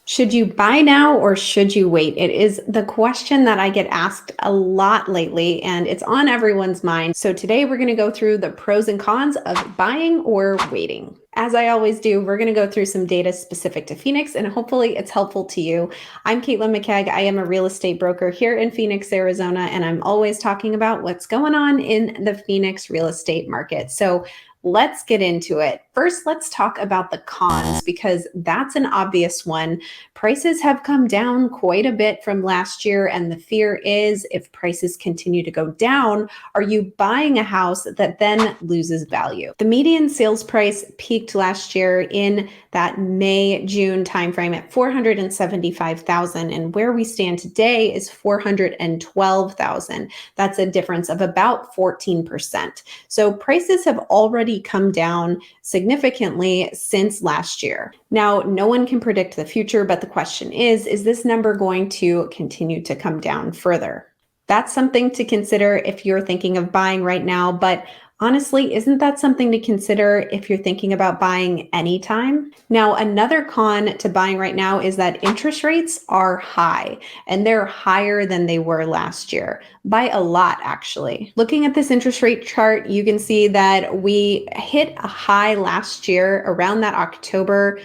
Should you buy now or should you wait? It is the question that I get asked a lot lately, and it's on everyone's mind. So today we're going to go through the pros and cons of buying or waiting. As I always do, we're going to go through some data specific to Phoenix, and hopefully it's helpful to you. I'm Caitlin McKegg. I am a real estate broker here in Phoenix, Arizona, and I'm always talking about what's going on in the Phoenix real estate market. So let's get into it. First, let's talk about the cons because that's an obvious one. Prices have come down quite a bit from last year, and the fear is if prices continue to go down, are you buying a house that then loses value? The median sales price peaked last year in that May-June timeframe at $475,000, and where we stand today is $412,000. That's a difference of about 14%. So prices have already come down significantly since last year. Now, no one can predict the future, but the question is this number going to continue to come down further? That's something to consider if you're thinking of buying right now, but honestly, isn't that something to consider if you're thinking about buying anytime? Now, another con to buying right now is that interest rates are high, and they're higher than they were last year by a lot, actually. Looking at this interest rate chart, you can see that we hit a high last year around that October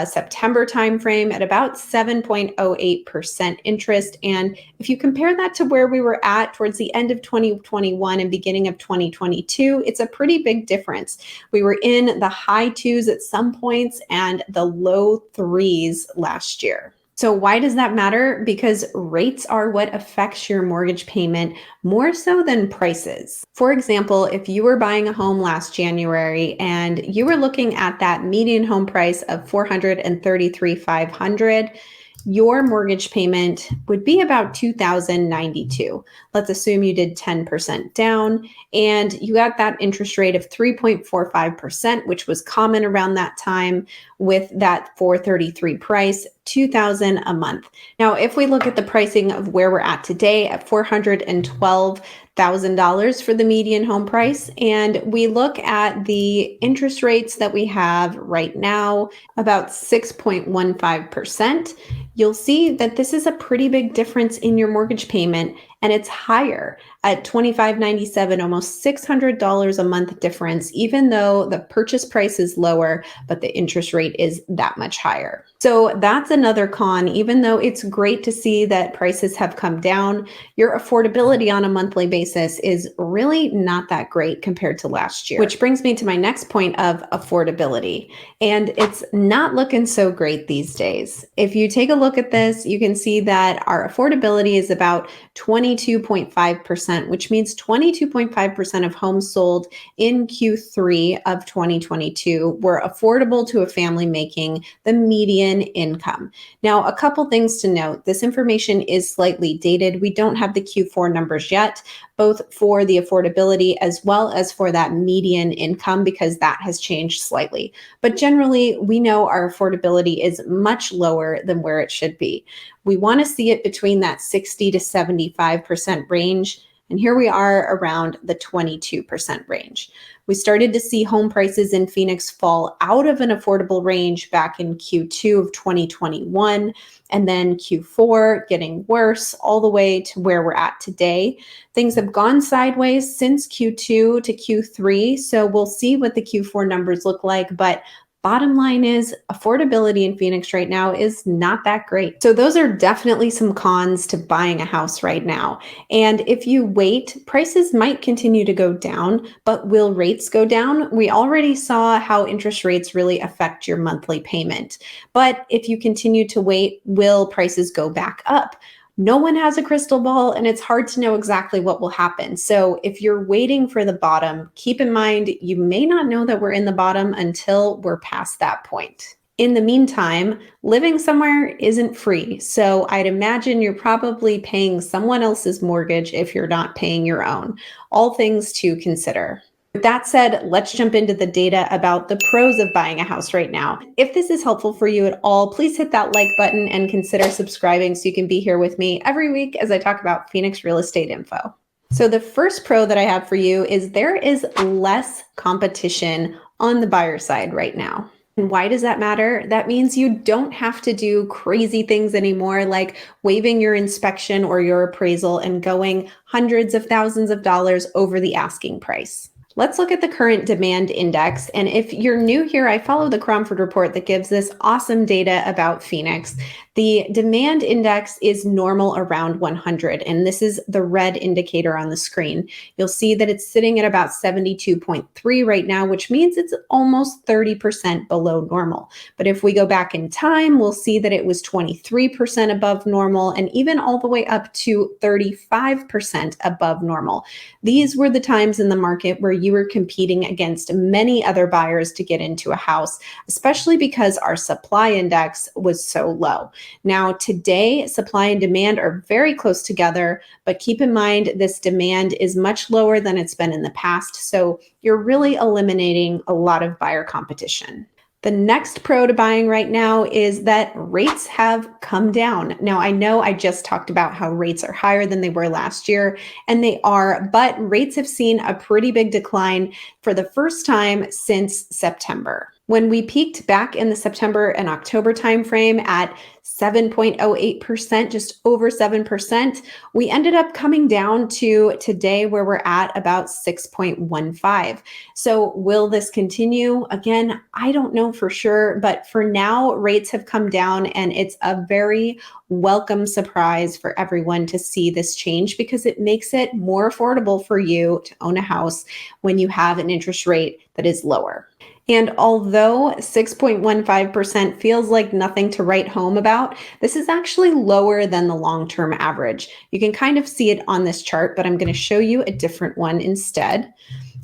September timeframe at about 7.08% interest. And if you compare that to where we were at towards the end of 2021 and beginning of 2022, it's a pretty big difference. We were in the high twos at some points and the low threes last year. So why does that matter? Because rates are what affects your mortgage payment more so than prices. For example, if you were buying a home last January and you were looking at that median home price of $433,500, your mortgage payment would be about $2,092. Let's assume you did 10% down and you got that interest rate of 3.45%, which was common around that time with that 433 price, $2,000 a month. Now, if we look at the pricing of where we're at today at $412,000 for the median home price, and we look at the interest rates that we have right now, about 6.15%, you'll see that this is a pretty big difference in your mortgage payment, and it's higher at $2,597, almost $600 a month difference, even though the purchase price is lower, but the interest rate is that much higher. So that's another con. Even though it's great to see that prices have come down, your affordability on a monthly basis is really not that great compared to last year. Which brings me to my next point of affordability. And it's not looking so great these days. If you take a look at this, you can see that our affordability is about 22.5%, which means 22.5% of homes sold in Q3 of 2022 were affordable to a family making the median income. Now, a couple things to note. This information is slightly dated. We don't have the Q4 numbers yet, both for the affordability as well as for that median income, because that has changed slightly. But generally, we know our affordability is much lower than where it should be. We want to see it between that 60 to 75% range. And here we are around the 22% range. We started to see home prices in Phoenix fall out of an affordable range back in Q2 of 2021, and then Q4 getting worse all the way to where we're at today. Things have gone sideways since Q2 to Q3, so we'll see what the Q4 numbers look like, but bottom line is affordability in Phoenix right now is not that great. So those are definitely some cons to buying a house right now. And if you wait, prices might continue to go down, but will rates go down? We already saw how interest rates really affect your monthly payment. But if you continue to wait, will prices go back up? No one has a crystal ball, and it's hard to know exactly what will happen. So if you're waiting for the bottom, keep in mind you may not know that we're in the bottom until we're past that point. In the meantime, living somewhere isn't free. So I'd imagine you're probably paying someone else's mortgage if you're not paying your own. All things to consider. With that said, let's jump into the data about the pros of buying a house right now. If this is helpful for you at all, please hit that like button and consider subscribing so you can be here with me every week as I talk about Phoenix real estate info. So the first pro that I have for you is there is less competition on the buyer side right now. And why does that matter? That means you don't have to do crazy things anymore, like waiving your inspection or your appraisal and going hundreds of thousands of dollars over the asking price. Let's look at the current demand index. And if you're new here, I follow the Cromford report that gives this awesome data about Phoenix. The demand index is normal around 100, and this is the red indicator on the screen. You'll see that it's sitting at about 72.3 right now, which means it's almost 30% below normal. But if we go back in time, we'll see that it was 23% above normal and even all the way up to 35% above normal. These were the times in the market where you were competing against many other buyers to get into a house, especially because our supply index was so low. Now, today, supply and demand are very close together, but keep in mind this demand is much lower than it's been in the past, so you're really eliminating a lot of buyer competition. The next pro to buying right now is that rates have come down. Now, I know I just talked about how rates are higher than they were last year, and they are, but rates have seen a pretty big decline for the first time since September. When we peaked back in the September and October timeframe at 7.08%, just over 7%, we ended up coming down to today where we're at about 6.15. So will this continue? Again, I don't know for sure, but for now, rates have come down and it's a very welcome surprise for everyone to see this change because it makes it more affordable for you to own a house when you have an interest rate that is lower. And although 6.15% feels like nothing to write home about, this is actually lower than the long-term average. You can kind of see it on this chart, but I'm going to show you a different one instead.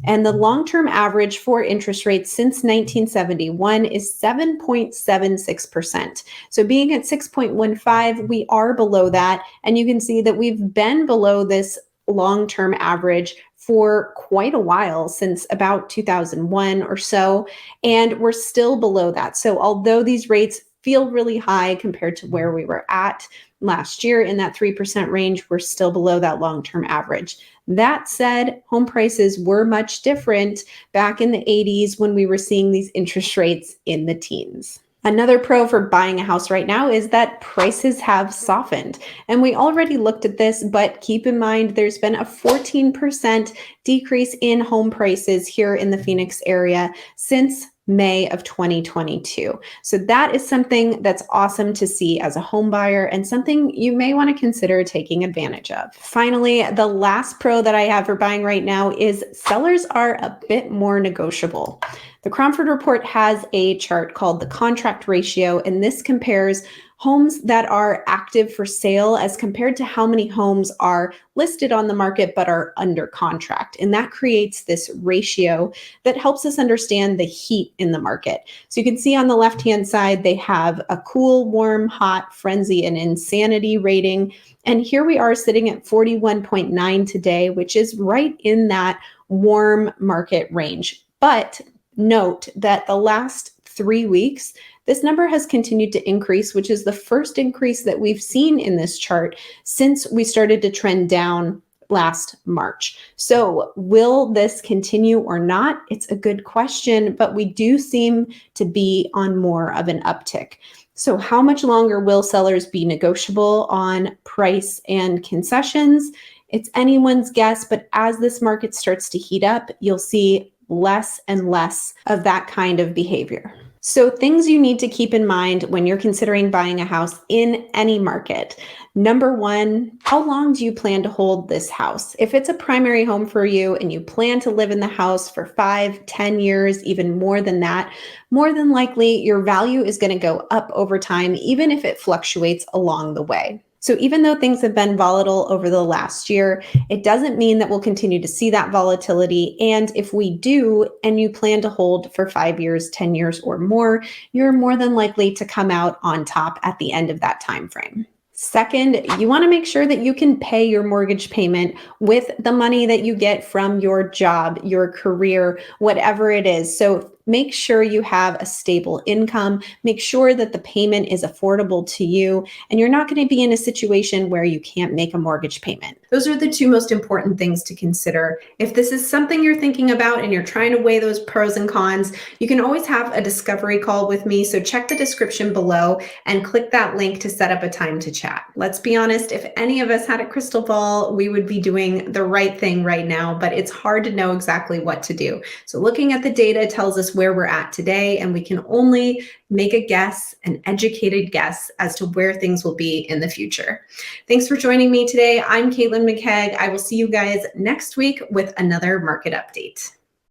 And the long-term average for interest rates since 1971 is 7.76%. So being at 6.15, we are below that. And you can see that we've been below this long-term average for quite a while, since about 2001 or so, and we're still below that. So although these rates feel really high compared to where we were at last year in that 3% range, we're still below that long-term average. That said, home prices were much different back in the 80s when we were seeing these interest rates in the teens. Another pro for buying a house right now is that prices have softened. And we already looked at this, but keep in mind there's been a 14% decrease in home prices here in the Phoenix area since May of 2022. So that is something that's awesome to see as a home buyer and something you may want to consider taking advantage of. Finally, the last pro that I have for buying right now is sellers are a bit more negotiable. The Cromford report has a chart called the contract ratio, and this compares homes that are active for sale as compared to how many homes are listed on the market but are under contract. And that creates this ratio that helps us understand the heat in the market. So you can see on the left-hand side, they have a cool, warm, hot, frenzy, and insanity rating. And here we are sitting at 41.9 today, which is right in that warm market range. But note that the last 3 weeks, this number has continued to increase, which is the first increase that we've seen in this chart since we started to trend down last March. So will this continue or not? It's a good question, but we do seem to be on more of an uptick. So how much longer will sellers be negotiable on price and concessions? It's anyone's guess, but as this market starts to heat up, you'll see less and less of that kind of behavior. So things you need to keep in mind when you're considering buying a house in any market. Number one, how long do you plan to hold this house? If it's a primary home for you and you plan to live in the house for 5, 10 years, even more than that, more than likely your value is going to go up over time, even if it fluctuates along the way. So even though things have been volatile over the last year, it doesn't mean that we'll continue to see that volatility. And if we do, and you plan to hold for 5 years, 10 years or more, you're more than likely to come out on top at the end of that time frame. Second, you want to make sure that you can pay your mortgage payment with the money that you get from your job, your career, whatever it is. So make sure you have a stable income, make sure that the payment is affordable to you, and you're not going to be in a situation where you can't make a mortgage payment. Those are the two most important things to consider. If this is something you're thinking about and you're trying to weigh those pros and cons, you can always have a discovery call with me. So check the description below and click that link to set up a time to chat. Let's be honest, if any of us had a crystal ball, we would be doing the right thing right now, but it's hard to know exactly what to do. So looking at the data tells us where we're at today, and we can only make a guess, an educated guess as to where things will be in the future. Thanks for joining me today. I'm Caitlin McKeag. I will see you guys next week with another market update.